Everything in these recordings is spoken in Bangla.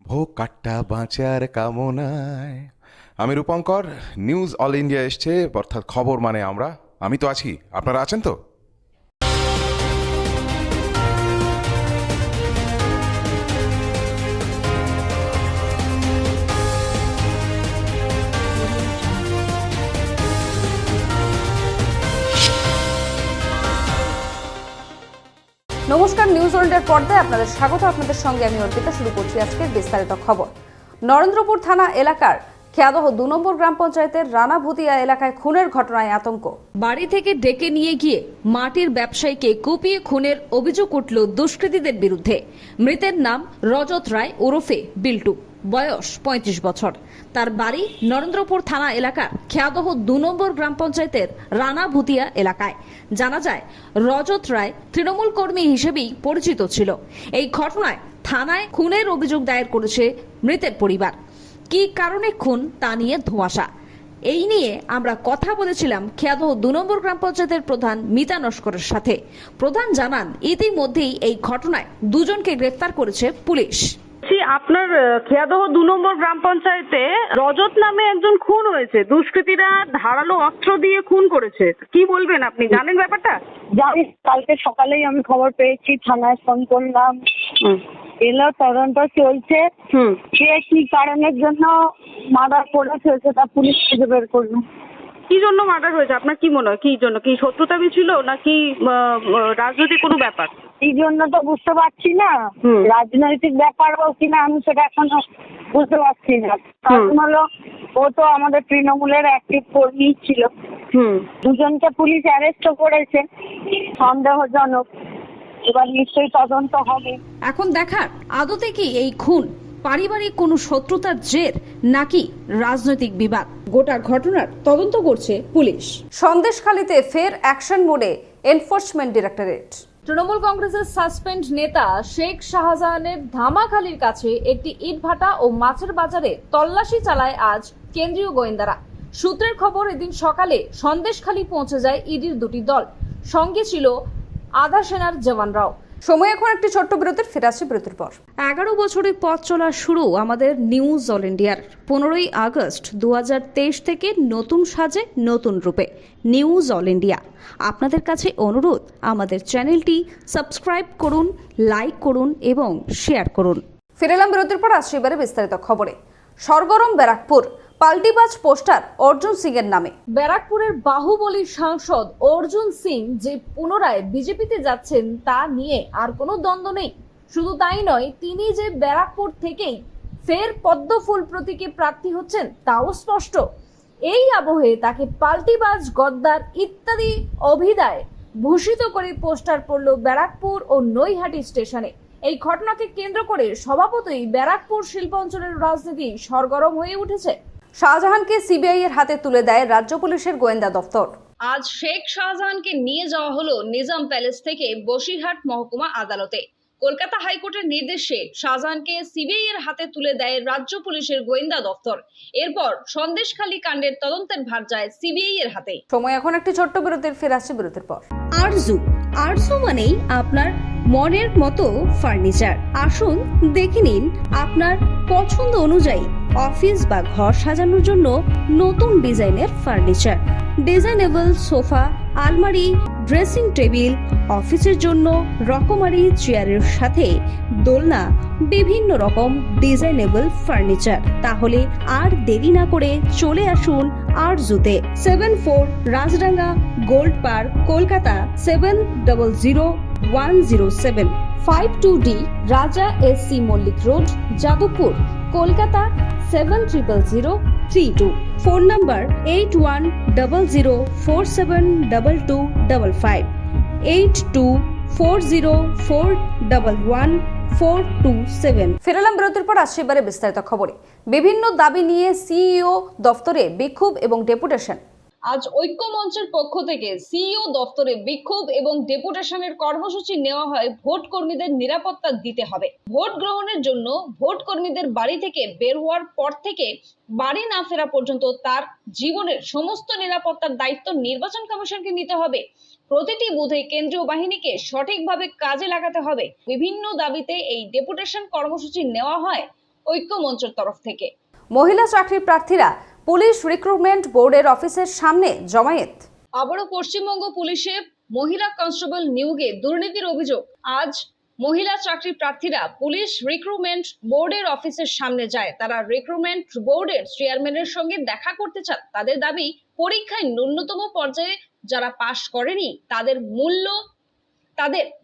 ভোগ কাট্টা বাঁচার কামনায়। আমি রূপঙ্কর। নিউজ অল ইন্ডিয়া এসছে, অর্থাৎ খবর মানে আমি তো আছি, আপনারা আছেন তো? নমস্কার, নিউজ ওয়ার্ল্ডের পর্দায় আপনাদের স্বাগত। আপনাদের সঙ্গে আমি অর্পিতা। শুরু করছি আজকের বিস্তারিত খবর। নরেন্দ্রপুর থানা এলাকার খেয়াদহ ২ নম্বর গ্রাম পঞ্চায়েতের রানাভুতিয়া এলাকায় খুনের ঘটনায় আতঙ্ক। বাড়ি থেকে ডেকে নিয়ে গিয়ে মাটির ব্যবসায়ীকে কুপিয়ে খুনের অভিযোগ উঠল দুষ্কৃতীদের বিরুদ্ধে। মৃতের নাম রজত রায় ওরফে বিল্টু, বয়স ৩৫ বছর। তার বাড়ি নরেন্দ্রপুর থানা এলাকার খেয়াদহ ২ নম্বর গ্রাম পঞ্চায়েতের রানাভুতিয়া এলাকায়। জানা যায়, রজত রায় তৃণমূল কর্মী হিসেবেই পরিচিত ছিল। এই ঘটনায় থানায় খুনের অভিযোগ দায়ের করেছে মৃতের পরিবার। কি কারণে খুন তা নিয়ে ধোঁয়াশা। এই নিয়ে আমরা কথা বলেছিলাম খেয়াদহ ২ নম্বর গ্রাম পঞ্চায়েতের প্রধান মিতা নস্করের সাথে। প্রধান জানান, ইতিমধ্যেই এই ঘটনায় দুজনকে গ্রেফতার করেছে পুলিশ। আপনার খেয়াদহ ২ নম্বর গ্রাম পঞ্চায়েতে রজত নামে একজন খুন হয়েছে। দুষ্কৃতীরা ধারালো অস্ত্র দিয়ে খুন করেছে। কি বলবেন আপনি, জানেন ব্যাপারটা? জানি, কালকে সকালেই আমি খবর পেয়েছি, থানায় ফোন করলাম, এলো, তদন্ত চলছে। কে কি কারণের জন্য মার্ডার করেছে সেটা পুলিশ খুঁজে বের করবে। কি জন্য মার্ডার হয়েছে আপনার কি মনে হয়? কি জন্য? কি শত্রুতা ছিল নাকি রাজনৈতিক কোনো ব্যাপার? এই জন্য তো বুঝতে পারছি না, রাজনৈতিক ব্যাপার হোক কিনা আমি সেটা এখনো বুঝতে পারছি না। কারণ হলো, ও তো আমাদের তৃণমূলের অ্যাক্টিভ কর্মী ছিল। দুজনকে পুলিশ অ্যারেস্টও করেছে সন্দেহজনক। এবার নিশ্চয়ই তদন্ত হবে। এখন দেখার, আদতে কি এই খুন পারিবারিক কোনো শত্রুতার জের নাকি রাজনৈতিক বিবাদ। গোটা ঘটনার তদন্ত করছে পুলিশ। সন্দেশখালীতে ফের অ্যাকশন মোডে এনফোর্সমেন্ট ডিরেক্টরেট। তৃণমূল কংগ্রেসের সাসপেন্ড নেতা শেখ শাহজাহানের ধামাখালির কাছে একটি ইটভাটা ও মাছের বাজারে তল্লাশি চালায় আজ কেন্দ্রীয় গোয়েন্দারা। সূত্রের খবর, এদিন সকালে সন্দেশখালী পৌঁছে যায় ইডির দুটি দল, সঙ্গে ছিল আধা সেনার জওয়ানরাও। সময় এখন একটি ছোট্ট বিরতির, ফিরে আসছে বিরতির পর। ১১ বছরের পথ চলা শুরু আমাদের নিউজ অল ইন্ডিয়ার। ১৫ই আগস্ট ২০২৩ থেকে নতুন সাজে নতুন রূপে নিউজ অল ইন্ডিয়া। আপনাদের কাছে অনুরোধ, আমাদের চ্যানেলটি সাবস্ক্রাইব করুন, লাইক করুন এবং শেয়ার করুন। ফিরে এলাম বিরতির পর, আসছে এবারে বিস্তারিত খবরে। সরগরম ব্যারাকপুর, পাল্টিবাজ পোস্টার অর্জুন সিং এর নামে। ব্যারাকপুরের বাহুবলী সাংসদ অর্জুন সিং যে পুনরায় বিজেপিতে যাচ্ছেন তা নিয়ে আর কোনো দ্বন্দ্ব নেই। শুধু তাই নয়, তিনি যে ব্যারাকপুর থেকেই ফের পদ্মফুল প্রতীকে প্রার্থী হচ্ছেন তাও স্পষ্ট। এই আবহে তাকে পাল্টিবাজ, গদ্দার ইত্যাদি অভিধায় ভূষিত করে পোস্টার পড়ল ব্যারাকপুর ও নৈহাটি স্টেশনে। এই ঘটনাকে কেন্দ্র করে স্বভাবতই ব্যারাকপুর শিল্পাঞ্চলের রাজনীতি সরগরম হয়ে উঠেছে। শাহজাহানকে সিবিআই এর হাতে তুলে দেয় রাজ্য পুলিশের গোয়েন্দা দপ্তর। আজ শেখ শাহজাহানকে নিয়ে যাওয়া হলো নিজাম প্যালেস থেকে বসিরহাট মহকুমা আদালতে। কলকাতা হাইকোর্টের নির্দেশে শাহজাহানকে সিবিআই এর হাতে তুলে দেয় রাজ্য পুলিশের গোয়েন্দা দপ্তর। এরপর সন্দেশখালী কাণ্ডের তদন্তের ভার যায় সিবিআই এর হাতে। সময় এখন একটি ছোট্ট বিরতির, ফিরে আসছে বিরতির পর। আরজু, আরজু মানেই আপনার মনের মতো ফার্নিচার। আসুন দেখে নিন আপনার পছন্দ অনুযায়ী অফিস বা ঘর সাজানোর জন্য নতুন ডিজাইনের ফার্নিচার। ডিজাইনেবল সোফা, আলমারি, ড্রেসিং টেবিল, অফিসের জন্য রকমারি চেয়ারের সাথে দোলনা, বিভিন্ন রকম ডিজাইনেবল ফার্নিচার। তাহলে আর দেরি না করে চলে আসুন আরজুতে। 74 Rajdanga gold park, Kolkata 700107। 52D Raja SC Mallick road, Jadavpur, Kolkata 700032। Phone number 8100472255, 8240411427। ফিরলাম বিরতির পর, আসছে এবারে বিস্তারিত খবরে। বিভিন্ন দাবি নিয়ে সিইও দফতরে বিক্ষোভ এবং ডেপুটেশন। আজ ঐক্য মঞ্চের পক্ষ থেকে সিইও দফতরে বিক্ষোভ এবং ডেপুটেশনের কর্মসূচি নেওয়া হয়। ভোট কর্মীদের নিরাপত্তা দিতে হবে। ভোট গ্রহণের জন্য ভোট কর্মীদের বাড়ি থেকে বের হওয়ার পর থেকে বাড়ি না ফেরা পর্যন্ত তার জীবনের সমস্ত নিরাপত্তার দায়িত্ব নির্বাচন কমিশনকে নিতে হবে। প্রতিটি বুথে কেন্দ্রীয় বাহিনীকে সঠিকভাবে কাজে লাগাতে হবে। বিভিন্ন দাবিতে এই ডেপুটেশন কর্মসূচি নেওয়া হয়। ঐক্য মঞ্চের তরফ থেকে। মহিলা চাকরি প্রার্থীরা পুলিশ রিক্রুটমেন্ট বোর্ডের অফিসের সামনে জমায়েত। আবারও পশ্চিমবঙ্গ পুলিশে মহিলা কনস্টেবল নিয়োগে দুর্নীতির অভিযোগ। আজ মহিলা চাকরি প্রার্থীরা পুলিশ রিক্রুটমেন্ট বোর্ডের অফিসের সামনে যায়। তারা রিক্রুটমেন্ট বোর্ডের চেয়ারম্যানের সঙ্গে দেখা করতে চান। তাদের দাবি, পরীক্ষায় ন্যূনতম পর্যায়ে যারা পাশ করেনি তাদের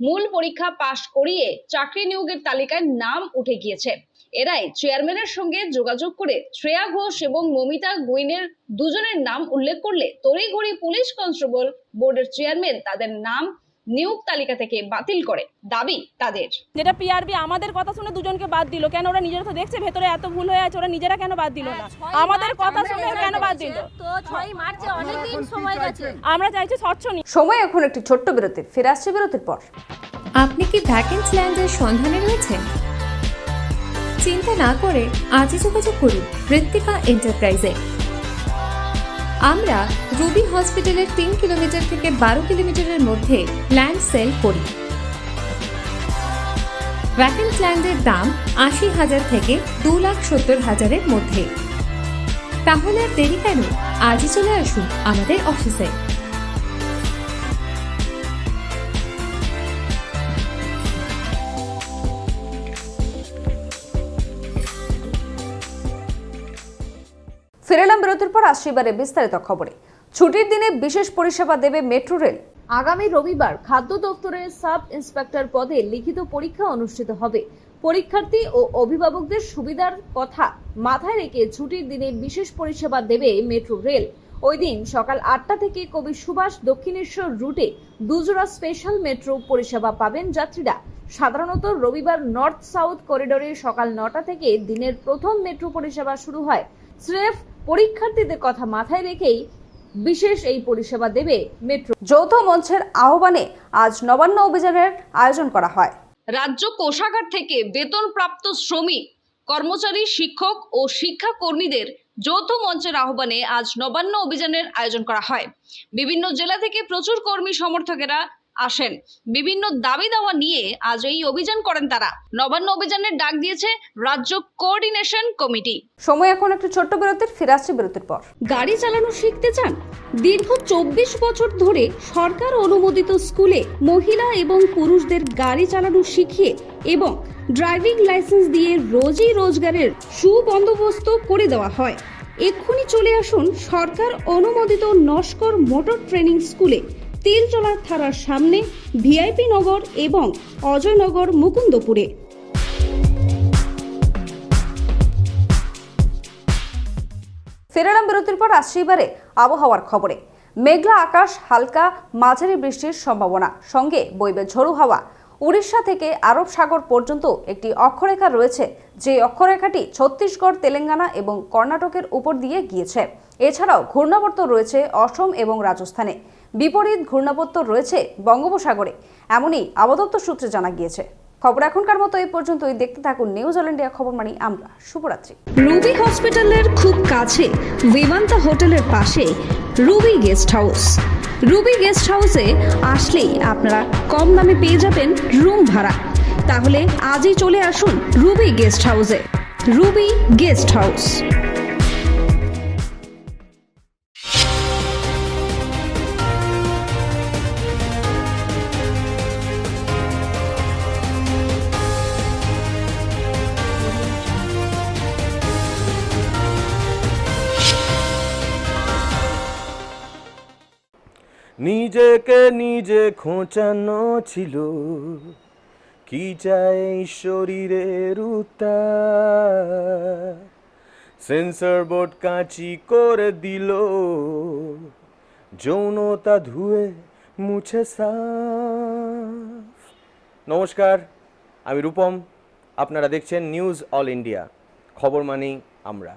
মূল পরীক্ষা পাশ করিয়ে চাকরি নিয়োগের তালিকায় নাম উঠে গিয়েছে। এরাই চেয়ারম্যানের সঙ্গে যোগাযোগ করে শ্রেয়া ঘোষ এবং মমিতা গুইনের দুজনের নাম উল্লেখ করলে তড়িঘড়ি পুলিশ কনস্টেবল বোর্ডের চেয়ারম্যান তাদের নাম নিয়োগ তালিকা থেকে বাতিল করে। দাবি তাদের, যেটা পিআরবি আমাদের কথা শুনে দুজনকে বাদ দিল কেন? ওরা নিজেরা তো দেখছে ভেতরে এত ভুল হয়ে আছে, ওরা নিজেরা কেন বাদ দিল না? আমাদের কথা শুনে কেন বাদ দিল? তো 6 মার্চে অনেক দিন সময় গেছে। আমরা চাইছি স্বচ্ছ সময় এখন একটি ছোট্ট বিরতির। ফিরে আসছে বিরতির পর। আপনি কি ভ্যাকেন্সি ল্যান্ডের সন্ধানে রয়েছেন? চিন্তা না করে আজই যোগাযোগ করুন ঋত্বিকা এন্টারপ্রাইজে। আমরা রুবি হসপিটালের 3 কিলোমিটার থেকে 12 কিলোমিটারের মধ্যে ল্যান্ড সেল করি। ভ্যাকেন্ট ল্যান্ডের দাম 80,000 থেকে 2,70,000-এর মধ্যে। তাহলে আর দেরি কেন? আজই চলে আসুন আমাদের অফিসে। ফিরে এলাম বিরতির পর। আসছে এবারে বিস্তারিত খবরে। ছুটির দিনে বিশেষ পরিষেবা দেবে মেট্রো রেল। আগামী রবিবার খাদ্য দপ্তরের সাব ইন্সপেক্টর পদে লিখিত পরীক্ষা অনুষ্ঠিত হবে। পরীক্ষার্থী ও অভিভাবকদের সুবিধার কথা মাথায় রেখে ছুটির দিনে বিশেষ পরিষেবা দেবে মেট্রো রেল। ওই দিন সকাল 8টা থেকে কবি সুভাষ দক্ষিণেশ্বর রুটে দুজোড়া স্পেশাল মেট্রো পরিষেবা পাবেন যাত্রীরা। সাধারণত রবিবার নর্থ সাউথ করিডোরে সকাল 9টা থেকে দিনের প্রথম মেট্রো পরিষেবা শুরু হয়। স্রেফ পরীক্ষার্থীদের কথা মাথায় রেখেই বিশেষ এই পরিষেবা দেবে মেট্রো। যৌথ মঞ্চের আহ্বানে আজ নবান্ন অভিযানের আয়োজন করা হয়। রাজ্য কোষাগার থেকে বেতনপ্রাপ্ত শ্রমিক, কর্মচারী, শিক্ষক ও শিক্ষাকর্মীদের যৌথ মঞ্চের আহ্বানে আজ নবান্ন অভিযানের আয়োজন করা হয়। বিভিন্ন জেলা থেকে প্রচুর কর্মী সমর্থকেরা আসেন। বিভিন্ন দাবি দাওয়া নিয়ে আজ এই অভিযান করেন তারা। নবান্ন অভিযানের ডাক দিয়েছে রাজ্য কোঅর্ডিনেশন কমিটি। সময় এখন একটু ছোট্ট বিরতির। ফিরে আসছে বিরতির পর। গাড়ি চালানো শিখতে চান? দীর্ঘ 24 বছর ধরে সরকার অনুমোদিত স্কুলে মহিলা এবং পুরুষদের গাড়ি চালানো শিখিয়ে এবং ড্রাইভিং লাইসেন্স দিয়ে রোজই রোজগারের সুবন্দোবস্ত করে দেওয়া হয়। এক্ষুনি চলে আসুন সরকার অনুমোদিত নস্কর মোটর ট্রেনিং স্কুলে, তিলচলার থানার সামনে, ভিআইপি নগর এবং অজয়নগর, মুকুন্দপুরে। ফেরালাম বিরতির পর। আসছে এবারে আবহাওয়ার খবরে। মেঘলা আকাশ, হালকা মাঝারি বৃষ্টির সম্ভাবনা, সঙ্গে বইবে ঝোড়ো হাওয়া। উড়িষ্যা থেকে আরব সাগর পর্যন্ত একটি অক্ষরেখা রয়েছে, যে অক্ষরেখাটি ছত্তিশগড়, তেলেঙ্গানা এবং কর্ণাটকের উপর দিয়ে গিয়েছে। এছাড়াও ঘূর্ণাবর্ত রয়েছে অসম এবং রাজস্থানে। বিপরীত ঘূর্ণাবর্ত রয়েছে বঙ্গোপসাগরে, এমনই আবহাওয়া সূত্রে জানা গিয়েছে। খবর এখনকার মতো এই পর্যন্তই। দেখতে থাকুন নিউজ অল ইন্ডিয়া খবর মানে আমরা। শুভরাত্রি। রুবি হসপিটালের খুব কাছে, বিমান্তা হোটেলের পাশে Ruby guest house. Ruby guest হাউসে আসলেই আপনারা কম দামে পেয়ে যাবেন রুম ভাড়া। তাহলে আজই চলে আসুন রুবি গেস্ট হাউসে। Ruby guest house. নিজেকে নিজে খোঁচানো ছিল, কি চাই শরীরের উত্তাপ, সেন্সর বোর্ড কাঁচি করে দিল, যৌনতা ধুয়ে মুছে সাফ। নমস্কার, আমি রূপম, আপনারা দেখছেন নিউজ অল ইন্ডিয়া, খবর মানেই আমরা।